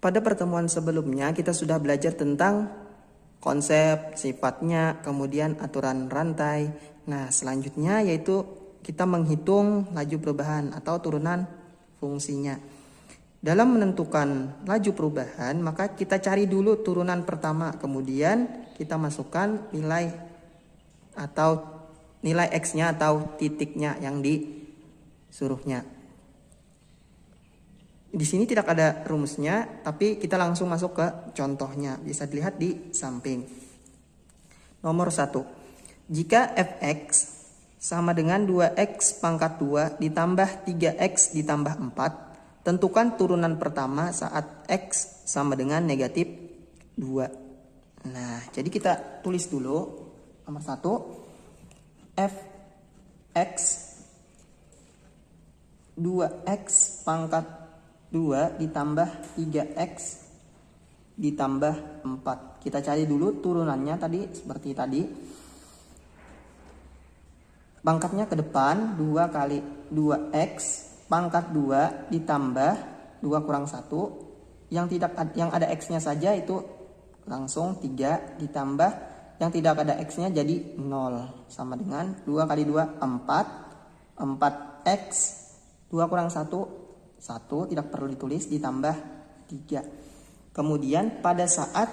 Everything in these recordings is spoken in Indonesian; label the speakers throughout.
Speaker 1: Pada pertemuan sebelumnya kita sudah belajar tentang konsep, sifatnya, kemudian aturan rantai. Nah, selanjutnya yaitu kita menghitung laju perubahan atau turunan fungsinya. Dalam menentukan laju perubahan, maka kita cari dulu turunan pertama, kemudian kita masukkan nilai atau nilai X-nya atau titiknya yang disuruhnya. Di sini tidak ada rumusnya, tapi kita langsung masuk ke contohnya. Bisa dilihat di samping. Nomor 1. Jika fx sama dengan 2x pangkat 2 ditambah 3x ditambah 4, tentukan turunan pertama saat x sama dengan negatif 2. Nah, jadi kita tulis dulu. Nomor 1. fx 2x pangkat 2 ditambah 3x ditambah 4. Kita cari dulu turunannya tadi seperti tadi. Pangkatnya ke depan 2 kali 2x pangkat 2 ditambah 2 kurang 1. Yang ada x-nya saja itu langsung 3 ditambah yang tidak ada x-nya jadi 0. Sama dengan 2 kali 2 4. 4x 2 kurang 1 1, tidak perlu ditulis, ditambah 3. Kemudian pada saat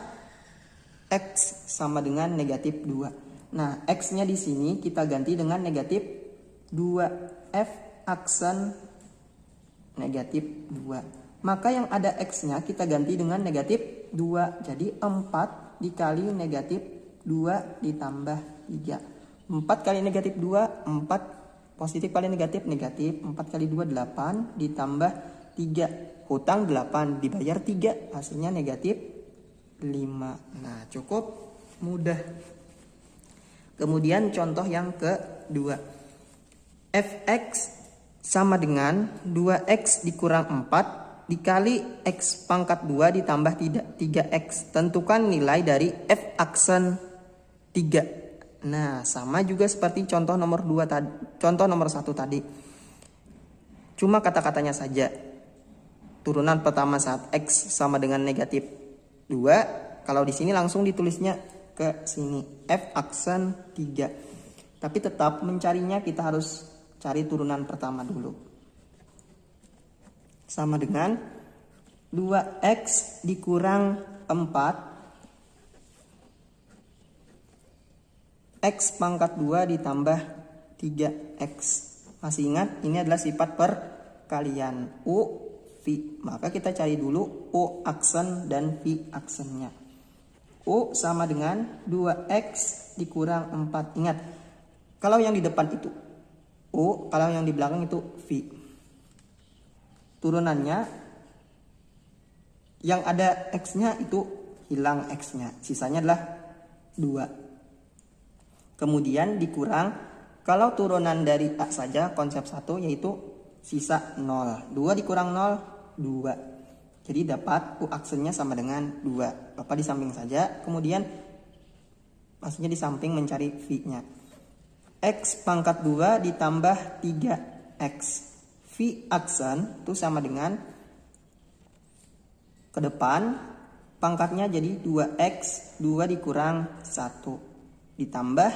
Speaker 1: X sama dengan negatif 2. Nah, X-nya di sini kita ganti dengan negatif 2. F aksen negatif 2. Maka yang ada X-nya kita ganti dengan negatif 2. Jadi 4 dikali negatif 2 ditambah 3. 4 kali negatif 2, 4. Positif kali negatif, negatif. 4 kali 2, 8. Ditambah 3. Hutang 8. Dibayar 3. Hasilnya negatif 5. Nah, cukup mudah. Kemudian contoh yang kedua. Fx sama dengan 2x dikurang 4 dikali x pangkat 2 ditambah 3x. Tentukan nilai dari f aksen 3. Nah, sama juga seperti contoh nomor 2 tadi, contoh nomor 1 tadi. Cuma kata-katanya saja. Turunan pertama saat x sama dengan negatif 2, kalau di sini langsung ditulisnya ke sini, f aksen 3. Tapi tetap mencarinya kita harus cari turunan pertama dulu. Sama dengan 2x dikurang 4 X pangkat 2 ditambah 3X. Masih ingat ini adalah sifat perkalian U, V. Maka kita cari dulu U aksen dan V aksennya. U sama dengan 2X dikurang 4. Ingat, kalau yang di depan itu U, kalau yang di belakang itu V. Turunannya yang ada X-nya itu hilang X-nya. Sisanya adalah 2. Kemudian dikurang, kalau turunan dari A saja konsep 1 yaitu sisa 0. 2 dikurang 0, 2. Jadi dapat U aksennya sama dengan 2. Bapak di samping saja, kemudian maksudnya di samping mencari V-nya. X pangkat 2 ditambah 3X. V aksen itu sama dengan ke depan, pangkatnya jadi 2X, 2 dikurang 1. Ditambah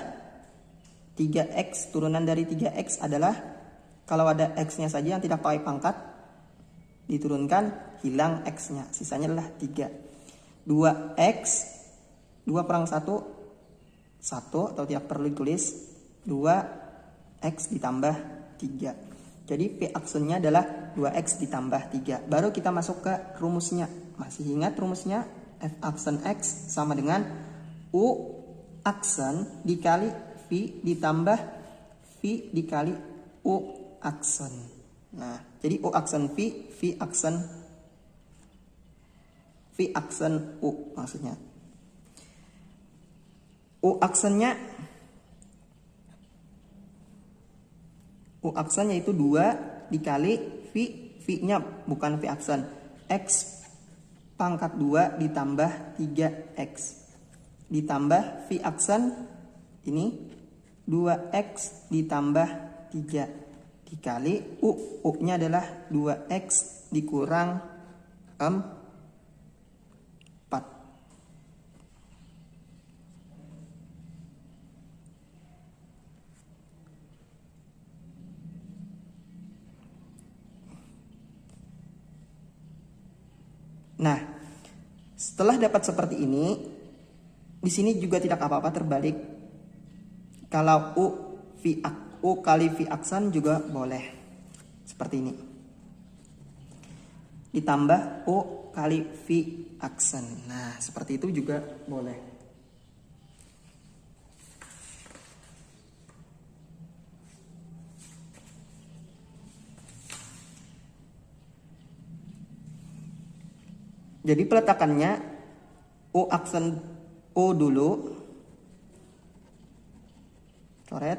Speaker 1: 3x, turunan dari 3x adalah kalau ada x-nya saja yang tidak pakai pangkat diturunkan, hilang x-nya, sisanya adalah 3. 2x 2 kurang 1 1, atau tidak perlu ditulis, 2x ditambah 3. Jadi P aksennya adalah 2x ditambah 3. Baru kita masuk ke rumusnya. Masih ingat rumusnya? F aksen x sama dengan U aksen dikali V ditambah V dikali U aksen. Nah, jadi U aksen V, V aksen U maksudnya. U aksennya yaitu 2 dikali V, V-nya bukan V aksen. X pangkat 2 ditambah 3X. Ditambah V aksen ini 2x ditambah 3 dikali U nya adalah 2x dikurang Nah, setelah dapat seperti ini, di sini juga tidak apa-apa terbalik. Kalau U kali V aksen juga boleh. Seperti ini. Ditambah U kali V aksen. Nah, seperti itu juga boleh. Jadi peletakannya U aksen U dulu. Coret.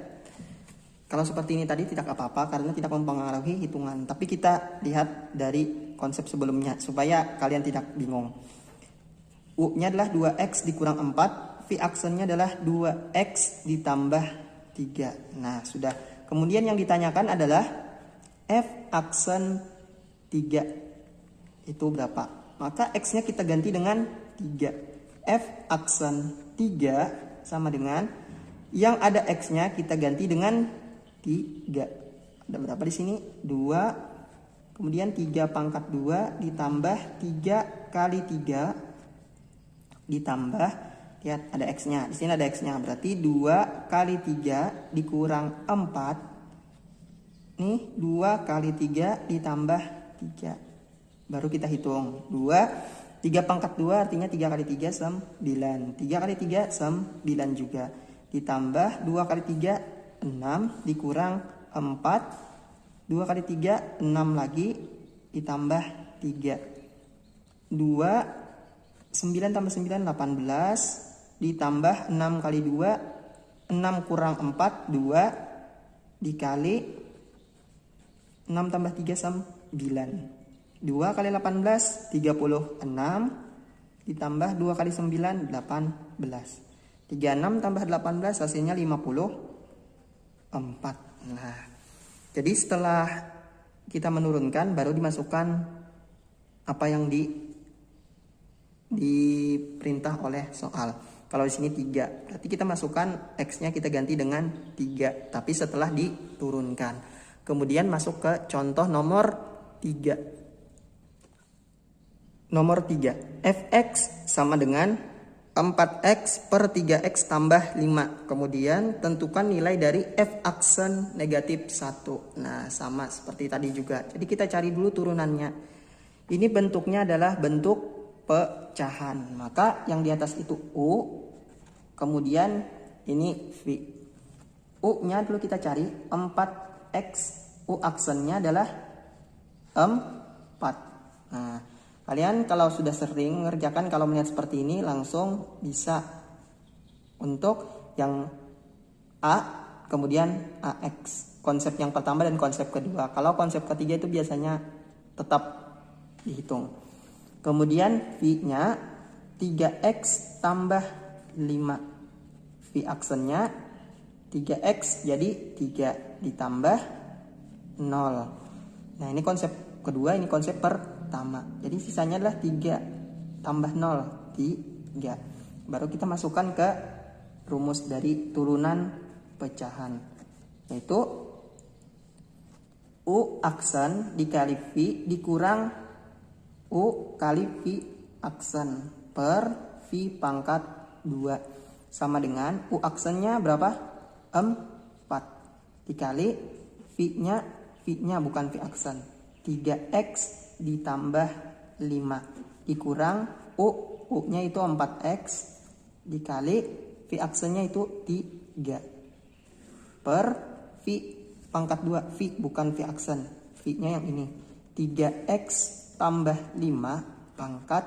Speaker 1: Kalau seperti ini tadi tidak apa-apa karena tidak mempengaruhi hitungan. Tapi kita lihat dari konsep sebelumnya supaya kalian tidak bingung. U-nya adalah 2X dikurang 4. V aksennya adalah 2X ditambah 3. Nah, sudah. Kemudian yang ditanyakan adalah F aksen 3 itu berapa? Maka X-nya kita ganti dengan 3. F aksen 3 sama dengan yang ada X-nya kita ganti dengan 3. Ada berapa di sini? 2. Kemudian 3 pangkat 2 ditambah 3 kali 3 ditambah, lihat ada X-nya. Di sini ada X-nya. Berarti 2 kali 3 dikurang 4. Nih 2 kali 3 ditambah 3. Baru kita hitung 3 pangkat 2 artinya 3 kali 3 9. 3 kali 3 9 juga. Ditambah 2 kali 3 6 dikurang 4. 2 kali 3 6 lagi ditambah 3. 2 9 tambah 9 18 ditambah 6 kali 2 6 kurang 4 2 dikali 6 tambah 3 9. 2 kali 18 36 ditambah 2 kali 9 18. 36 tambah 18 hasilnya 54. Nah, jadi setelah kita menurunkan baru dimasukkan apa yang diperintah oleh soal. Kalau di sini 3, berarti kita masukkan X-nya kita ganti dengan 3, tapi setelah diturunkan. Kemudian masuk ke contoh nomor 3. Nomor 3, Fx sama dengan 4x per 3x tambah 5. Kemudian tentukan nilai dari F aksen negatif 1. Nah, sama seperti tadi juga. Jadi kita cari dulu turunannya. Ini bentuknya adalah bentuk pecahan. Maka yang di atas itu U, kemudian ini V. U-nya dulu kita cari 4x. U aksennya adalah 4. Nah, kalian kalau sudah sering mengerjakan, kalau melihat seperti ini langsung bisa untuk yang A kemudian AX. Konsep yang pertama dan konsep kedua. Kalau konsep ketiga itu biasanya tetap dihitung. Kemudian V-nya 3X tambah 5. V aksennya 3X jadi 3 ditambah 0. Nah, ini konsep kedua, ini konsep pertama. Jadi sisanya adalah 3 tambah 0, 3. Baru kita masukkan ke rumus dari turunan pecahan. Yaitu U aksen dikali V dikurang U kali V aksen per V pangkat 2. Sama dengan U aksennya berapa? 4. Dikali V-nya bukan V aksen. 3X ditambah 5 dikurang U-nya itu 4X dikali V aksennya itu 3 per V pangkat 2. V bukan V aksen, V-nya yang ini 3X tambah 5 pangkat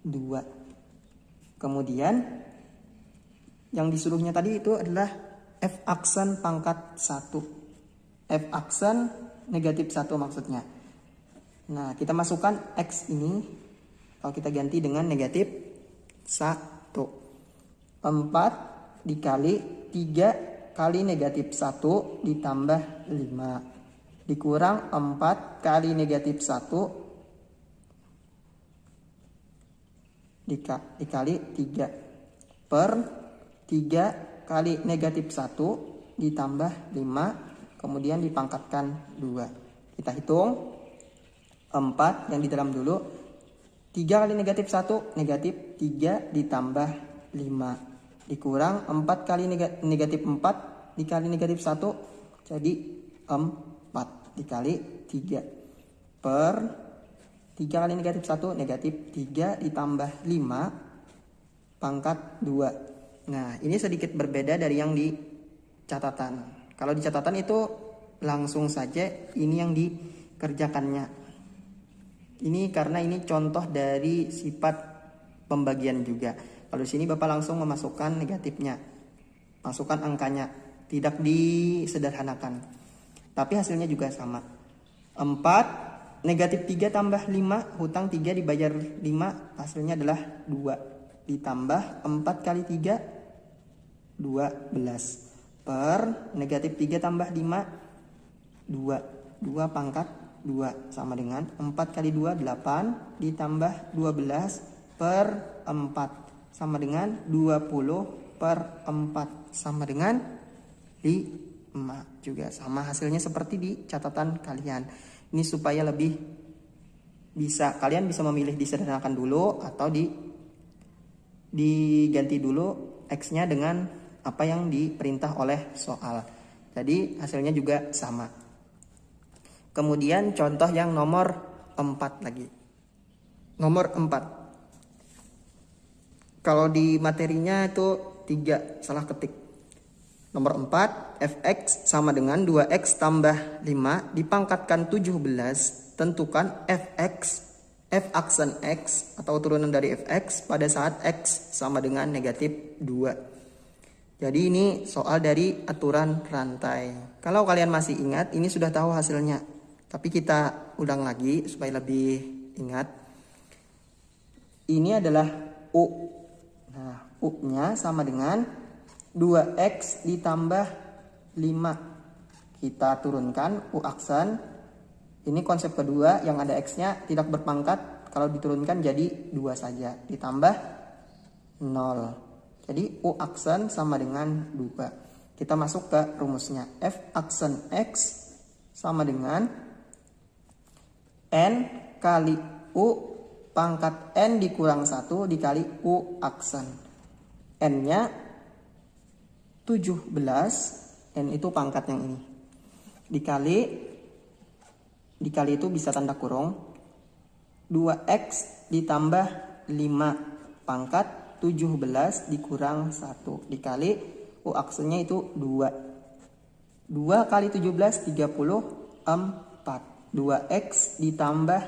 Speaker 1: 2. Kemudian yang disuruhnya tadi itu adalah F aksen pangkat 1. F aksen negatif 1 maksudnya. Nah, kita masukkan X ini. Kalau kita ganti dengan negatif 1. 4 dikali 3 kali negatif 1 ditambah 5. Dikurang 4 kali negatif 1 dikali 3. Per 3 kali negatif 1 ditambah 5. Kemudian dipangkatkan 2. Kita hitung 4 yang di dalam dulu. 3 kali negatif 1, negatif 3 ditambah 5. Dikurang 4 kali negatif 4 dikali negatif 1, jadi 4 dikali 3. Per 3 kali negatif 1, negatif 3 ditambah 5 pangkat 2. Nah, ini sedikit berbeda dari yang di catatan. Kalau di catatan itu langsung saja ini yang dikerjakannya. Ini karena ini contoh dari sifat pembagian juga. Kalau di sini Bapak langsung memasukkan negatifnya, masukkan angkanya, tidak disederhanakan. Tapi hasilnya juga sama. 4, negatif 3 tambah 5, hutang 3 dibayar 5, hasilnya adalah 2. Ditambah 4 kali 3, 12. Per negatif 3 tambah 5, 2. 2 pangkat 2 sama dengan 4 kali 2, 8 ditambah 12 per 4 sama dengan 20 per 4 sama dengan 5. Juga sama hasilnya seperti di catatan kalian. Ini supaya lebih kalian bisa memilih disederhanakan dulu atau diganti dulu X-nya dengan apa yang diperintah oleh soal. Jadi hasilnya juga sama. Kemudian contoh yang nomor 4 lagi. Nomor 4. Kalau di materinya itu 3, salah ketik. Nomor 4, fx sama dengan 2x tambah 5 dipangkatkan 17. Tentukan fx, f aksen x atau turunan dari fx pada saat x sama dengan negatif 2. Jadi ini soal dari aturan rantai. Kalau kalian masih ingat, ini sudah tahu hasilnya. Tapi kita ulang lagi supaya lebih ingat. Ini adalah U. Nah, U-nya sama dengan 2x ditambah 5. Kita turunkan U aksen. Ini konsep kedua, yang ada x-nya tidak berpangkat. Kalau diturunkan jadi 2 saja. Ditambah 0. Jadi U aksen sama dengan 2. Kita masuk ke rumusnya. F aksen x sama dengan N kali U pangkat N dikurang 1 dikali U aksen. N-nya 17, N itu pangkat yang ini. Dikali itu bisa tanda kurung. 2x ditambah 5 pangkat 17 dikurang 1 dikali U aksennya itu 2. 2 kali 17, 34. 2x ditambah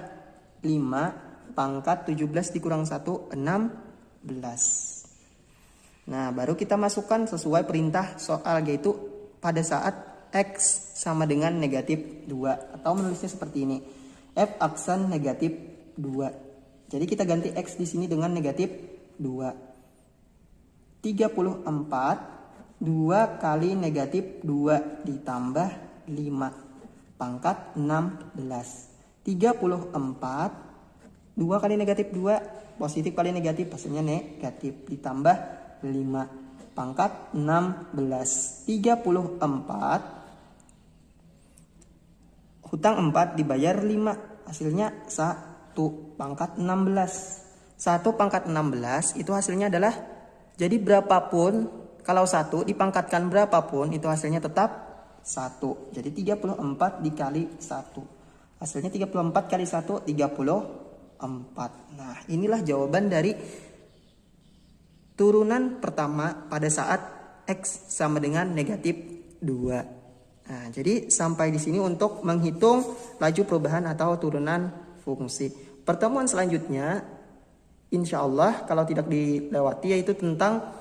Speaker 1: 5 pangkat 17 dikurang 1, 16. Nah, baru kita masukkan sesuai perintah soal, yaitu pada saat x sama dengan negatif 2. Atau menulisnya seperti ini. F aksen negatif 2. Jadi kita ganti x di sini dengan negatif 2. 34. 2 kali negatif 2 ditambah 5. Pangkat 16. 34. 2 kali negatif 2. Positif kali negatif. Hasilnya negatif. Ditambah 5. Pangkat 16. 34. Hutang 4 dibayar 5. Hasilnya 1. Pangkat 16. 1 pangkat 16 itu hasilnya adalah. Jadi berapapun. Kalau 1 dipangkatkan berapapun itu hasilnya tetap 1. Jadi 34 dikali 1. Hasilnya 34 kali 1, 34. Nah, inilah jawaban dari turunan pertama pada saat X sama dengan negatif 2. Nah, jadi sampai di sini untuk menghitung laju perubahan atau turunan fungsi. Pertemuan selanjutnya, insya Allah kalau tidak dilewati, yaitu tentang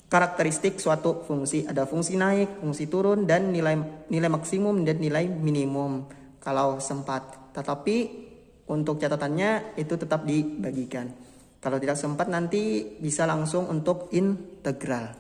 Speaker 1: karakteristik suatu fungsi. Ada fungsi naik, fungsi turun, dan nilai maksimum dan nilai minimum kalau sempat. Tetapi untuk catatannya itu tetap dibagikan. Kalau tidak sempat nanti bisa langsung untuk integral.